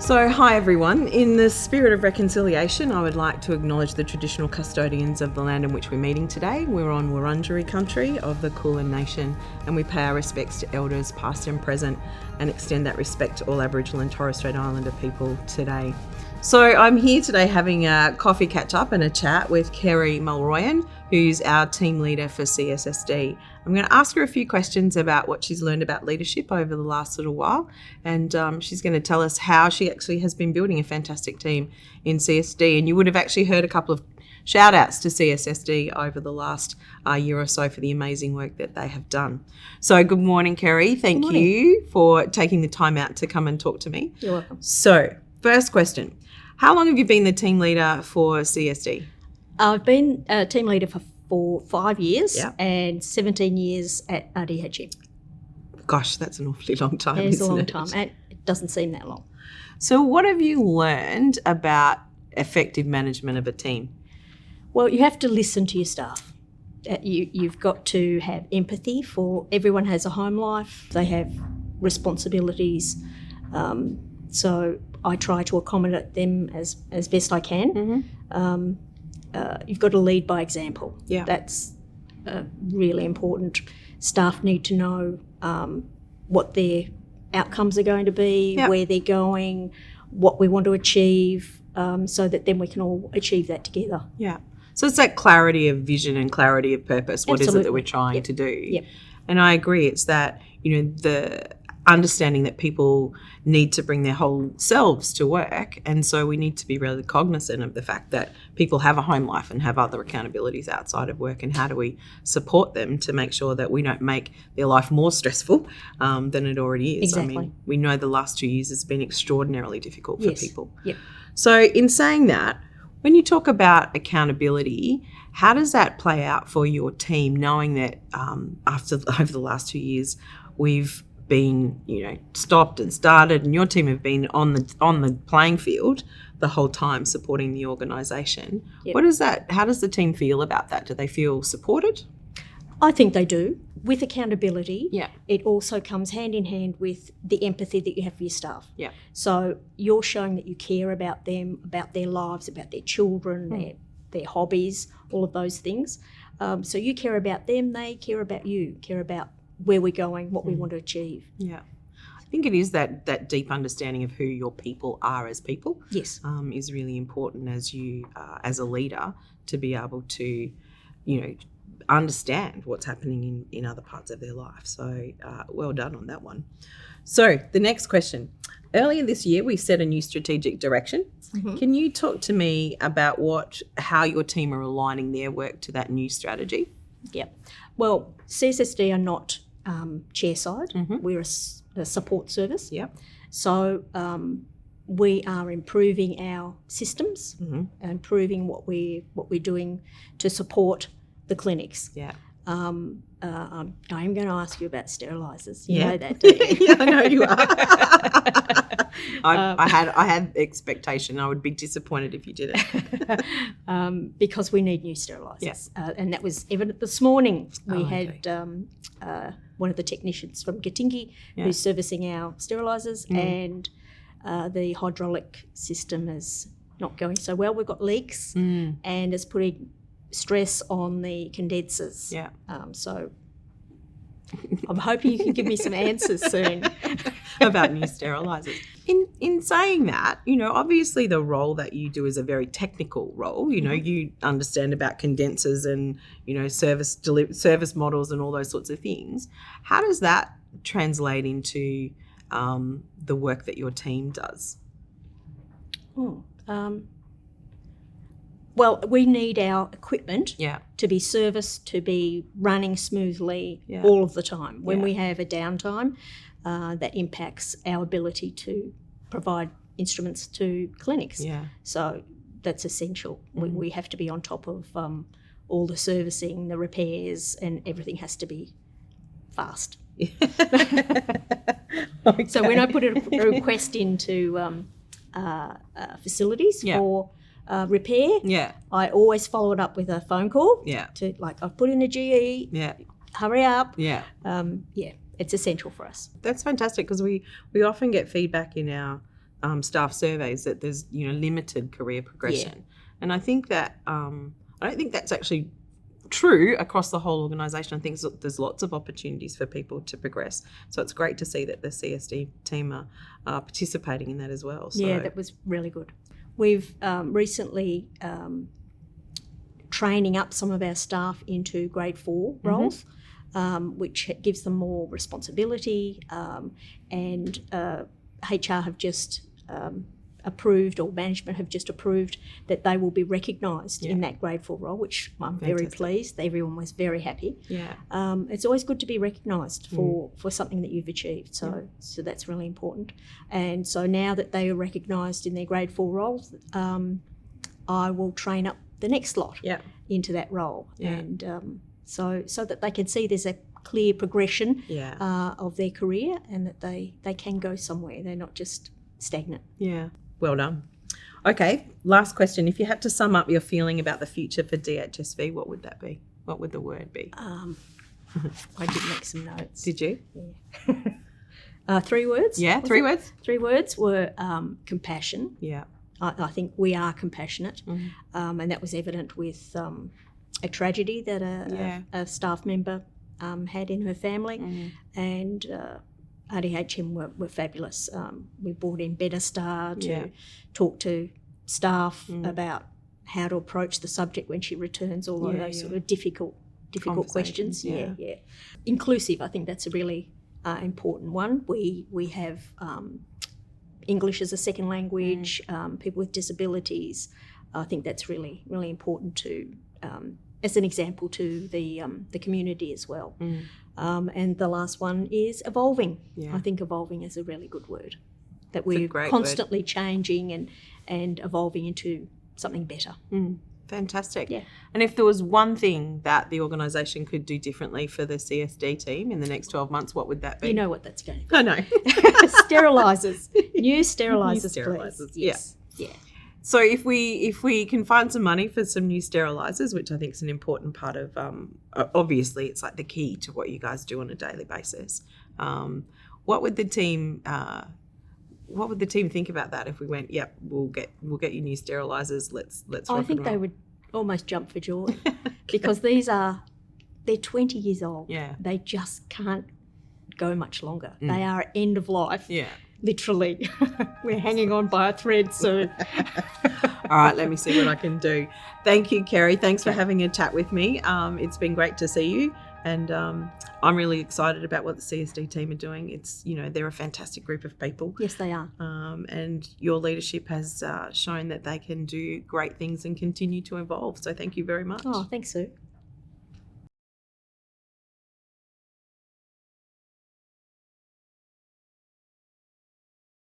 So, hi everyone. In the spirit of reconciliation, I would like to acknowledge the traditional custodians of the land in which we're meeting today. We're on Wurundjeri country of the Kulin Nation, and we pay our respects to elders past and present and extend that respect to all Aboriginal and Torres Strait Islander people today. So I'm here today having a coffee catch up and a chat with Kerry Mulroyan, who's our team leader for CSSD. I'm going to ask her a few questions about what she's learned about leadership over the last little while, and she's going to tell us how she actually has been building a fantastic team in CSD. And you would have actually heard a couple of shout outs to CSSD over the last year or so for the amazing work that they have done. So good morning, Kerry. Thank you for taking the time out to come and talk to me. You're welcome. So first question, how long have you been the team leader for CSD? I've been a team leader for 5 years, Yeah. and 17 years at DHSV. Gosh, that's an awfully long time, It is a isn't long it? time, and it doesn't seem that long. So what have you learned about effective management of a team? Well, you have to listen to your staff. You've got to have empathy for everyone has a home life. They have responsibilities. So I try to accommodate them as best I can. You've got to lead by example. Yeah. That's really important. Staff need to know what their outcomes are going to be, Yeah. where they're going, what we want to achieve, so that then we can all achieve that together. Yeah. So it's that clarity of vision and clarity of purpose. What is it that Absolutely. we're trying Yep. to do? Yep. And I agree. It's that, the understanding that people need to bring their whole selves to work. And so we need to be really cognizant of the fact that people have a home life and have other accountabilities outside of work. And how do we support them to make sure that we don't make their life more stressful than it already is? Exactly. I mean, we know the last 2 years has been extraordinarily difficult for Yes. people. Yep. So in saying that, when you talk about accountability, how does that play out for your team, knowing that over the last 2 years we've been, stopped and started, and your team have been on the playing field the whole time supporting the organisation? Yep. How does the team feel about that? Do they feel supported? I think they do. With accountability, Yeah. it also comes hand in hand with the empathy that you have for your staff. Yeah. So you're showing that you care about them, about their lives, about their children, their hobbies, all of those things. So you care about them, they care about you, care about where we're going, what we want to achieve. Yeah. I think it is that deep understanding of who your people are as people. Yes. Is really important as you, as a leader, to be able to, understand what's happening in other parts of their life. So well done on that one. So the next question. Earlier this year, we set a new strategic direction. Mm-hmm. Can you talk to me about how your team are aligning their work to that new strategy? Yeah. Well, CSSD are not chair-side. Mm-hmm. We're a support service. Yeah. So we are improving our systems, improving what we're doing to support the clinics. Yeah. I am going to ask you about sterilisers. You Yeah. know that, don't you? Yeah, I know you are. I had expectation. I would be disappointed if you didn't. Because we need new sterilisers. Yes. And that was evident this morning. We okay. had one of the technicians from Gatingi who's servicing our sterilisers, and the hydraulic system is not going so well. We've got leaks and it's putting stress on the condensers. Yeah. So I'm hoping you can give me some answers soon. About new sterilisers. In saying that, obviously the role that you do is a very technical role. You understand about condensers and, service models and all those sorts of things. How does that translate into the work that your team does? Well, we need our equipment Yeah. to be serviced, to be running smoothly all of the time. When we have a downtime, that impacts our ability to provide instruments to clinics. Yeah. So that's essential. We have to be on top of all the servicing, the repairs, and everything has to be fast. Okay. So when I put a request into facilities for repair, I always follow it up with a phone call. To I've put in a GE. Hurry up. It's essential for us. That's fantastic, because we often get feedback in our staff surveys that there's limited career progression, and I think that I don't think that's actually true across the whole organisation. I think there's lots of opportunities for people to progress. So it's great to see that the CSD team are participating in that as well. So. Yeah, that was really good. We've recently training up some of our staff into grade 4 roles, which gives them more responsibility, and HR have just approved, or management have just approved, that they will be recognised in that grade 4 role, which I'm very pleased. Everyone was very happy. Yeah. It's always good to be recognised for something that you've achieved, so that's really important. And so now that they are recognised in their grade 4 roles, I will train up the next lot into that role, and so that they can see there's a clear progression of their career, and that they can go somewhere. They're not just stagnant. Yeah. Well done. Okay, last question. If you had to sum up your feeling about the future for DHSV, what would that be? What would the word be? I did make some notes. Did you? Yeah. 3 words? Yeah, 3 words. 3 words were compassion. Yeah. I think we are compassionate, and that was evident with a tragedy that a staff member had in her family, and RDHM were fabulous. We brought in Better Star to talk to staff about how to approach the subject when she returns, all of those sort of difficult questions. Yeah. Inclusive, I think that's a really important one. We have English as a second language, people with disabilities. I think that's really, really important to, as an example to the community as well. And the last one is evolving. I think evolving is a really good word, that we're constantly changing and evolving into something better. Fantastic. Yeah. And if there was one thing that the organisation could do differently for the CSD team in the next 12 months, what would that be? You know what that's going to be. I know. Sterilisers. New sterilisers, please. Yes. Yeah. So if we can find some money for some new sterilisers, which I think is an important part of, obviously it's like the key to what you guys do on a daily basis. What would the team think about that if we went, yep, we'll get you new sterilisers. Let's. I think they would almost jump for joy because they're 20 years old. Yeah. They just can't go much longer. They are end of life. Yeah. Literally. We're hanging on by a thread soon. All right, let me see what I can do. Thank you, Kerry. Thanks for having a chat with me. It's been great to see you, and I'm really excited about what the CSD team are doing. It's, they're a fantastic group of people. Yes, they are. And your leadership has shown that they can do great things and continue to evolve. So thank you very much. Oh, thanks, Sue.